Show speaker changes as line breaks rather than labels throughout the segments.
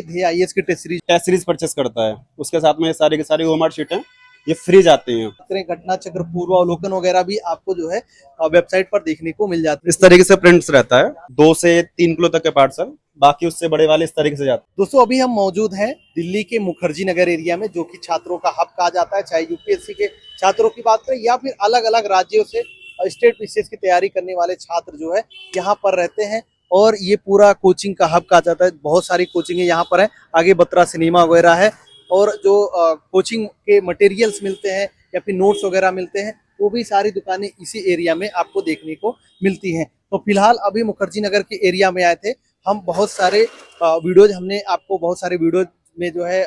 IAS की test
series purchase करता है, उसके साथ में ये सारी की सारी ओएमआर शीट है, ये फ्री जाती हैं।
घटना चक्र पूर्वावलोकन वगैरह भी आपको जो है वेबसाइट पर देखने को मिल जाती है।
इस तरीके से प्रिंट्स रहता है, 2 से 3 किलो तक के पार्सल, बाकी उससे बड़े वाले इस तरीके से जाते हैं।
दोस्तों अभी हम मौजूद हैं दिल्ली के मुखर्जी नगर एरिया में, जो कि छात्रों का हब कहा जाता है। चाहे यूपीएससी के छात्रों की बात करें या फिर अलग अलग राज्यों से स्टेट पीसीएस की तैयारी करने वाले छात्र जो है यहाँ पर रहते हैं। और ये पूरा कोचिंग का हब कहा जाता है। बहुत सारी कोचिंग यहाँ पर है, आगे बत्रा सिनेमा वगैरह है, और जो कोचिंग के मटेरियल्स मिलते हैं या फिर नोट्स वगैरह मिलते हैं, वो भी सारी दुकानें इसी एरिया में आपको देखने को मिलती हैं। तो फिलहाल अभी मुखर्जी नगर के एरिया में आए थे हम। बहुत सारे वीडियोज हमने आपको बहुत सारे वीडियोज में जो है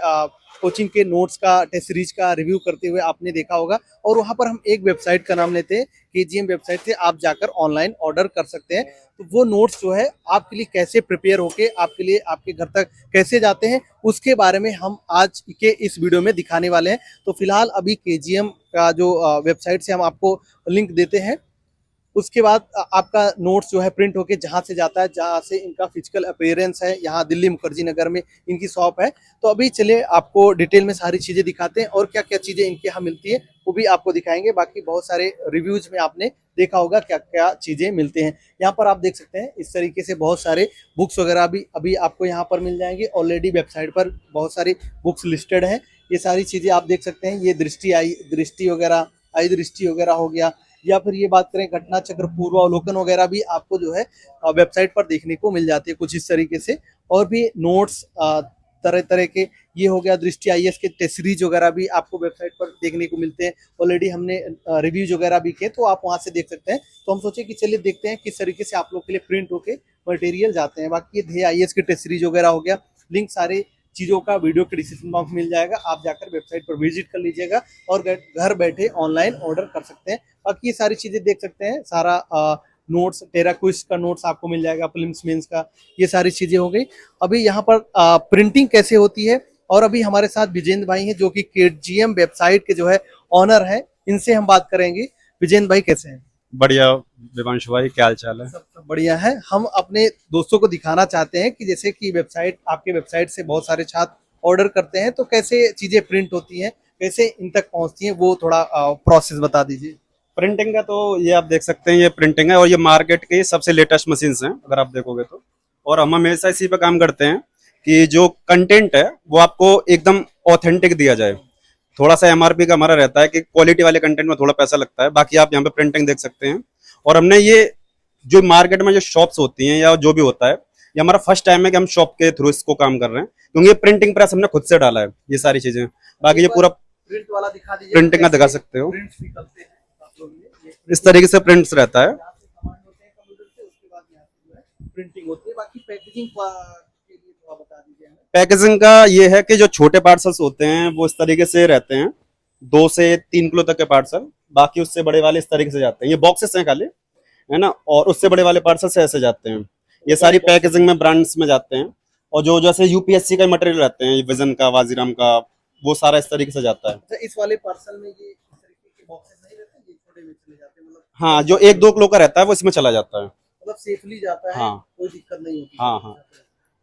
कोचिंग के नोट्स का, टेस्ट सीरीज का रिव्यू करते हुए आपने देखा होगा। और वहाँ पर हम एक वेबसाइट का नाम लेते हैं, केजीएम वेबसाइट से आप जाकर ऑनलाइन ऑर्डर कर सकते हैं। तो वो नोट्स जो है आपके लिए कैसे प्रिपेयर होके आपके लिए आपके घर तक कैसे जाते हैं, उसके बारे में हम आज के इस वीडियो में दिखाने वाले हैं। तो फिलहाल अभी केजीएम का जो वेबसाइट से हम आपको लिंक देते हैं, उसके बाद आपका नोट्स जो है प्रिंट होके जहाँ से जाता है, जहाँ से इनका फिजिकल अपीयरेंस है, यहाँ दिल्ली मुखर्जी नगर में इनकी शॉप है। तो अभी चलिए आपको डिटेल में सारी चीज़ें दिखाते हैं और क्या क्या चीज़ें इनके यहाँ मिलती है वो भी आपको दिखाएंगे। बाकी बहुत सारे रिव्यूज में आपने देखा होगा क्या क्या चीज़ें मिलते हैं। यहाँ पर आप देख सकते हैं इस तरीके से बहुत सारे बुक्स वगैरह भी अभी आपको यहाँ पर मिल जाएंगे। ऑलरेडी वेबसाइट पर बहुत सारी बुक्स लिस्टेड हैं। ये सारी चीज़ें आप देख सकते हैं। ये दृष्टि वगैरह, आई दृष्टि वगैरह हो गया, या फिर ये बात करें घटना चक्र पूर्वावलोकन वगैरह भी आपको जो है वेबसाइट पर देखने को मिल जाती है कुछ इस तरीके से। और भी नोट्स तरह तरह के, ये हो गया दृष्टि आईएएस के टेस्ट सीरीज वगैरह भी आपको वेबसाइट पर देखने को मिलते हैं। ऑलरेडी हमने रिव्यूज वगैरह भी किए, तो आप वहां से देख सकते हैं। तो हम सोचे कि चलिए देखते हैं किस तरीके से आप लोग के लिए प्रिंट होके मटेरियल जाते हैं। बाकी ये आईएएस की टेस्ट सीरीज वगैरह हो गया, लिंक सारे चीज़ों का वीडियो के डिस्क्रिप्शन बॉक्स में मिल जाएगा। आप जाकर वेबसाइट पर विजिट कर लीजिएगा और घर बैठे ऑनलाइन ऑर्डर कर सकते हैं। बाकी ये सारी चीज़ें देख सकते हैं। सारा नोट्स, टेरा क्विज का नोट्स आपको मिल जाएगा, प्रीलिम्स मेंस का, ये सारी चीज़ें हो गई। अभी यहाँ पर प्रिंटिंग कैसे होती है, और अभी हमारे साथ विजेंद्र भाई हैं जो कि केजीएम वेबसाइट के जो है ऑनर है, इनसे हम बात करेंगे। विजेंद्र भाई कैसे हैं?
बढ़िया विवांशु भाई, क्या हाल चाल है?
सब बढ़िया है। हम अपने दोस्तों को दिखाना चाहते हैं कि जैसे कि वेबसाइट, आपके वेबसाइट से बहुत सारे छात्र ऑर्डर करते हैं, तो कैसे चीजें प्रिंट होती हैं, कैसे इन तक पहुंचती हैं, वो थोड़ा प्रोसेस बता दीजिए।
प्रिंटिंग का तो ये आप देख सकते हैं, ये प्रिंटिंग है और ये मार्केट के सबसे लेटेस्ट मशीन्स हैं अगर आप देखोगे तो। और हम हमेशा इसी पे काम करते हैं कि जो कंटेंट है वो आपको एकदम ऑथेंटिक दिया जाए। थोड़ा सा एमआरपी का हमारा रहता है कि क्वालिटी वाले कंटेंट में थोड़ा पैसा लगता है, बाकी आप यहाँ पे प्रिंटिंग देख सकते हैं। और हमने ये जो मार्केट में जो शॉप्स होती हैं या जो भी होता है, ये हमारा फर्स्ट टाइम है कि हम शॉप के थ्रू इसको काम कर रहे हैं, क्योंकि ये प्रिंटिंग प्रेस हमने खुद से डाला है ये सारी चीजें। बाकी ये पूरा
प्रिंट वाला दिखा दीजिए,
प्रिंटिंग का दिखा सकते हो।
प्रिंट्स निकलते हैं आप लोग ये
इस तरीके से प्रिंट्स रहता है।
प्रिंटिंग होती है। बाकी पैकेजिंग के लिए थोड़ा बता दीजिए हमें।
पैकेजिंग का ये है कि जो छोटे पार्सल्स होते हैं वो इस तरीके से रहते हैं, 2 से 3 किलो तक के पार्सल, बाकी उससे बड़े वाले इस तरीके से जाते हैं। ये बॉक्सेस हैं खाली, है ना, और उससे बड़े वाले पार्सल से ऐसे जाते हैं। ये सारी पैकेजिंग में ब्रांड्स में जाते हैं। और जो जैसे यूपीएससी का मटेरियल रहते हैं, विजन का, वाजीराम का, वो सारा इस तरीके से जाता है।
अच्छा, इस वाले पार्सल में ये इस तरीके के बॉक्सेस नहीं रहते, ये छोटे में चले जाते हैं, मतलब
हाँ, जो 1-2 किलो का रहता है वो इसमें चला जाता है।
मतलब सेफली जाता है।
हाँ,
कोई दिक्कत नहीं होती।
हाँ, हाँ।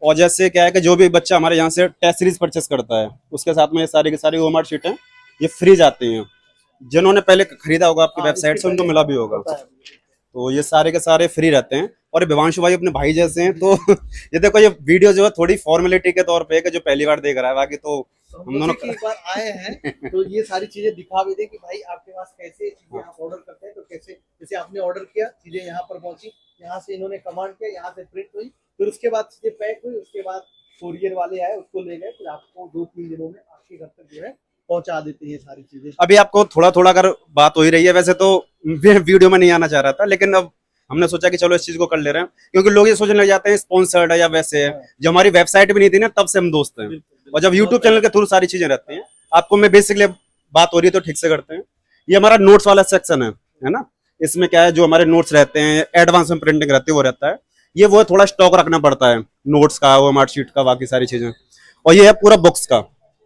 और जैसे क्या है कि जो भी बच्चा हमारे यहाँ से टेस्ट सीरीज परचेस करता है, उसके साथ में ये सारी की सारी ओएमआर शीट है, ये फ्री जाती हैं। जिन्होंने पहले खरीदा होगा आपकी वेबसाइट से उनको मिला भी होगा। तो ये सारे के सारे फ्री रहते हैं। और विवांशु भाई अपने भाई जैसे हैं, तो ये देखो ये वीडियो जो है थोड़ी फॉर्मेलिटी के तौर पे है कि जो पहली बार देख रहा है, बाकी तो हम दोनों
एक बार आए हैं तो ये सारी चीजें दिखा भी दे कि भाई आपके पास कैसे चीजें आप ऑर्डर करते हैं। तो कैसे, जैसे आपने ऑर्डर किया, चीजें यहाँ पर पहुंची, यहाँ से इन्होंने कमांड किया, यहाँ से प्रिंट हुई, फिर उसके बाद चीजें पैक हुई, उसके बाद कोरियर वाले आए, उसको ले गए, फिर आपको 2-3 दिनों में आपके घर तक जो है पहुंचा देते हैं सारी चीजें।
अभी आपको थोड़ा थोड़ा अगर बात हो ही रही है, वैसे तो वीडियो में नहीं आना चाह रहा था, लेकिन अब हमने सोचा कि चलो इस चीज को कर ले रहे हैं, क्योंकि लोग ये सोचने लग जाते हैं स्पॉन्सर्ड है या वैसे है। जो हमारी वेबसाइट भी नहीं थी ना, तब से हम दोस्त हैं। और जब यूट्यूब चैनल के थ्रू सारी चीजें रहती हैं, आपको मैं बेसिकली बात हो रही है तो ठीक से करते हैं। ये हमारा नोट्स वाला सेक्शन है ना। इसमें क्या है, जो हमारे नोट्स रहते हैं, एडवांस में प्रिंटिंग रहती है वो रहता है। ये वो थोड़ा स्टॉक रखना पड़ता है नोट्स का, वो मार्क शीट का, बाकी सारी चीजें। और ये है पूरा बुक्स का।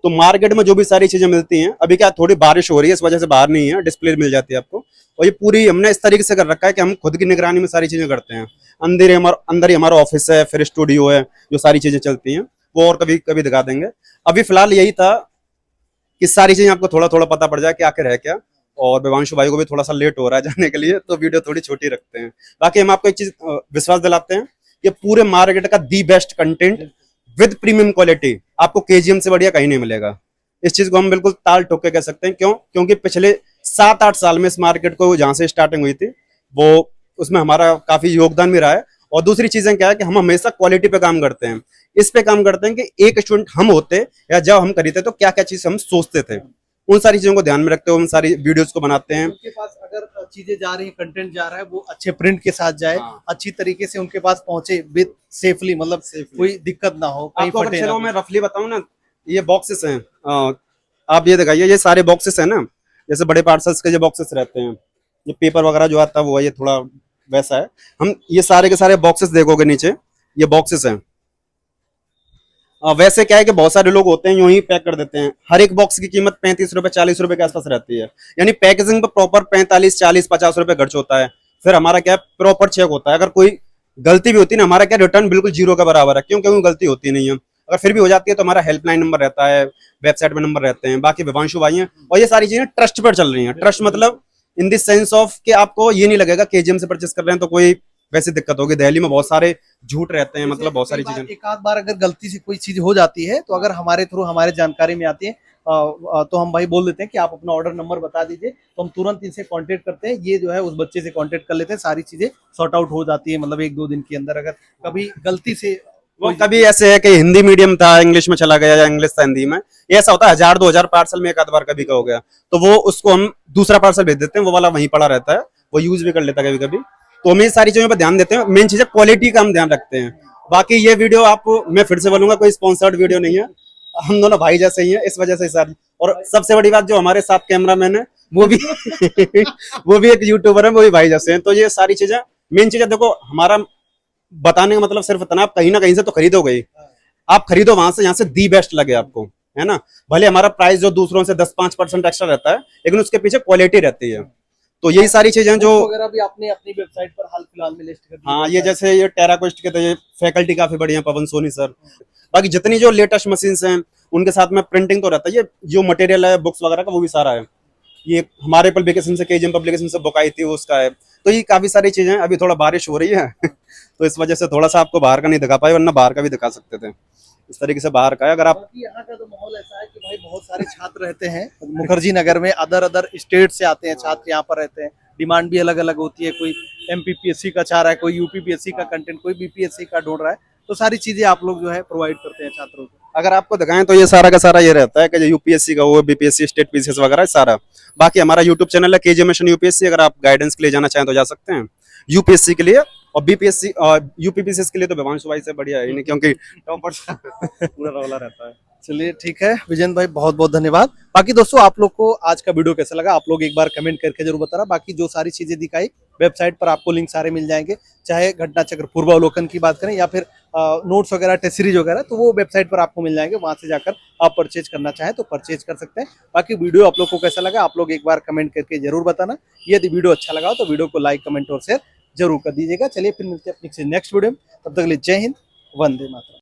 तो मार्केट में जो भी सारी चीजें मिलती हैं, अभी क्या थोड़ी बारिश हो रही है इस वजह से बाहर नहीं है, डिस्प्ले मिल जाती है आपको। और ये पूरी हमने इस तरीके से कर रखा है कि हम खुद की निगरानी में सारी चीजें करते हैं। अंदर ही हमारा ऑफिस है, फिर स्टूडियो है, जो सारी चीजें चलती हैं। वो और कभी कभी दिखा देंगे। अभी फिलहाल यही था कि सारी चीजें आपको थोड़ा थोड़ा पता पड़ जाए कि आखिर है क्या। और विवांशु भाई को भी थोड़ा सा लेट हो रहा है जाने के लिए, तो वीडियो थोड़ी छोटी रखते हैं। बाकी हम आपको एक चीज विश्वास दिलाते हैं कि पूरे मार्केट का the best content with premium quality आपको केजीएम से बढ़िया कहीं नहीं मिलेगा। इस चीज को हम बिल्कुल ताल ठोक के कह सकते हैं। क्यों? क्योंकि पिछले 7-8 साल में इस मार्केट को जहां से स्टार्टिंग हुई थी वो उसमें हमारा काफी योगदान भी रहा है। और दूसरी चीजें क्या है कि हम हमेशा क्वालिटी पे काम करते हैं, इस पे काम करते हैं कि एक स्टूडेंट हम होते या जब हम खरीदते तो क्या क्या चीज हम सोचते थे, उन सारी चीजों को ध्यान में रखते हुए उन सारी वीडियोस को बनाते हैं।
उनके पास अगर चीजें जा रही हैं, कंटेंट जा रहा है, वो अच्छे प्रिंट के साथ जाए,
हाँ।
अच्छी तरीके से उनके पास पहुंचे विद सेफली, मतलब कोई दिक्कत ना हो, कहीं
आपको अगर
फटे ना
चलो
हो।
मैं रफली बताऊं ना, ये बॉक्सेस हैं, आप ये दिखाइए, ये सारे बॉक्सेस हैं ना, जैसे बड़े पार्सल्स के जो बॉक्सेस रहते हैं, ये पेपर वगैरह जो आता है वो है, ये थोड़ा वैसा है। हम ये सारे के सारे बॉक्सेस देखोगे नीचे, ये बॉक्सेस हैं। वैसे क्या है कि बहुत सारे लोग होते हैं यूं ही पैक कर देते हैं। हर एक बॉक्स की कीमत 35 रुपए 40 रुपए के आसपास रहती है, यानी पैकेजिंग पर प्रॉपर 45 40 50 रुपए खर्च होता है। फिर हमारा क्या प्रॉपर चेक होता है, अगर कोई गलती भी होती है ना, हमारा क्या रिटर्न बिल्कुल जीरो का बराबर है। क्यों? क्योंकि गलती होती नहीं है। अगर फिर भी हो जाती है तो हमारा हेल्पलाइन नंबर रहता है, वेबसाइट में नंबर रहते हैं। बाकी विवांशु भाई हैं, और ये सारी चीजें ट्रस्ट पर चल रही हैं। ट्रस्ट मतलब इन द सेंस ऑफ कि आपको ये नहीं लगेगा केजीएम से परचेस कर रहे हैं तो कोई वैसी दिक्कत होगी। दिल्ली में बहुत सारे झूठ रहते हैं, मतलब बहुत सारी चीजें।
एक आध बार अगर गलती से कोई चीज हो जाती है तो अगर हमारे थ्रू हमारे जानकारी में आती है तो हम भाई बोल देते हैं कि आप अपना ऑर्डर नंबर बता दीजिए, तो हम तुरंत इनसे कांटेक्ट करते हैं। ये जो है उस बच्चे से कांटेक्ट कर लेते हैं, सारी चीजें सॉर्ट आउट हो जाती है, मतलब 1-2 दिन के अंदर। अगर कभी गलती से
वो कभी ऐसे है कि हिंदी मीडियम था, इंग्लिश में चला गया, या इंग्लिश था हिंदी में, ये ऐसा होता है 1000-2000 पार्सल में एक आध बार कभी का हो गया, तो वो उसको हम दूसरा पार्सल भेज देते हैं, वो वाला वहीं पड़ा रहता है, वो यूज भी कर लेता है कभी कभी। तो हमें सारी चीजों पर ध्यान देते हैं। मेन चीज है क्वालिटी का हम ध्यान रखते हैं। बाकी ये वीडियो आप, मैं फिर से बोलूंगा, कोई स्पॉन्सर्ड वीडियो नहीं है, हम दोनों भाई जैसे ही हैं, इस वजह से सर। और सबसे बड़ी बात, जो हमारे साथ कैमरामैन है वो भी वो भी एक यूट्यूबर है, वो भी भाई जैसे हैं। तो ये सारी चीजें, मेन चीजें देखो, हमारा बताने का मतलब सिर्फ इतना, आप कहीं ना कहीं से तो खरीदोगे ही, आप खरीदो वहां से जहां से दी बेस्ट लगे आपको, है ना। भले हमारा प्राइस जो दूसरों से 10-5% एक्स्ट्रा रहता है, लेकिन उसके पीछे क्वालिटी रहती है। तो यही सारी चीजें जो
वगैरह भी आपने अपनी वेबसाइट पर हाल फिलहाल में लिस्ट कर दी।
हाँ, ये जैसे ये टेराकोस्ट के, तो ये फैकल्टी काफी बढ़िया, पवन सोनी सर। बाकी जितनी जो लेटेस्ट मशीन्स हैं उनके साथ में प्रिंटिंग तो रहता है। ये जो मटेरियल है बुक्स वगैरह का, वो भी सारा है। ये हमारे पब्लिकेशन से, केजीएम पब्लिकेशन से बुक आई थी, वो उसका है। तो ये काफी सारी चीजें। अभी थोड़ा बारिश हो रही है तो इस वजह से थोड़ा सा आपको बाहर का नहीं दिखा पाए, वरना बाहर का भी दिखा सकते थे। इस तरीके से बाहर का है। अगर आप,
बाकी यहाँ का तो माहौल ऐसा है कि भाई बहुत सारे छात्र रहते हैं मुखर्जी नगर में, अदर स्टेट से आते हैं छात्र, यहाँ पर रहते हैं। डिमांड भी अलग अलग होती है, कोई एमपीपीएससी का चाह रहा है, कोई यूपीपीएससी का कंटेंट, कोई बीपीएससी का ढूंढ रहा है। तो सारी चीजें आप लोग जो है प्रोवाइड करते हैं छात्रों को।
अगर आपको दिखाएं तो ये सारा का सारा ये रहता है कि जो यूपीएससी का हो, बीपीएससी, स्टेट पीसीएस वगैरह सारा। बाकी हमारा यूट्यूब चैनल है केजीएम मिशन यूपीएससी, अगर आप गाइडेंस के लिए जाना चाहें तो जा सकते हैं। यूपीएससी के लिए और बीपीएससी और यूपीपीसीएस के लिए तो विवांशु भाई से बढ़िया है ही नहीं, क्योंकि टॉपर पूरा रौला रहता है।
चलिए ठीक है विजेंद्र भाई, बहुत बहुत धन्यवाद। बाकी दोस्तों, आप लोग को आज का वीडियो कैसा लगा, आप लोग एक बार कमेंट करके जरूर बताना। बाकी जो सारी चीजें दिखाई वेबसाइट पर आपको लिंक सारे मिल जाएंगे, चाहे घटना चक्र पूर्वावलोकन की बात करें या फिर नोट्स वगैरह, टेस्ट सीरीज वगैरह, तो वो वेबसाइट पर आपको मिल जाएंगे। वहां से जाकर आप परचेज करना चाहें तो परचेज कर सकते हैं। बाकी वीडियो आप लोग को कैसा लगा, आप लोग एक बार कमेंट करके जरूर बताना। यदि वीडियो अच्छा लगा हो तो वीडियो को लाइक, कमेंट और शेयर जरूर कर दीजिएगा। चलिए फिर मिलते हैं अपनी नेक्स्ट वीडियो में, तब तक के लिए जय हिंद, वंदे मातरम।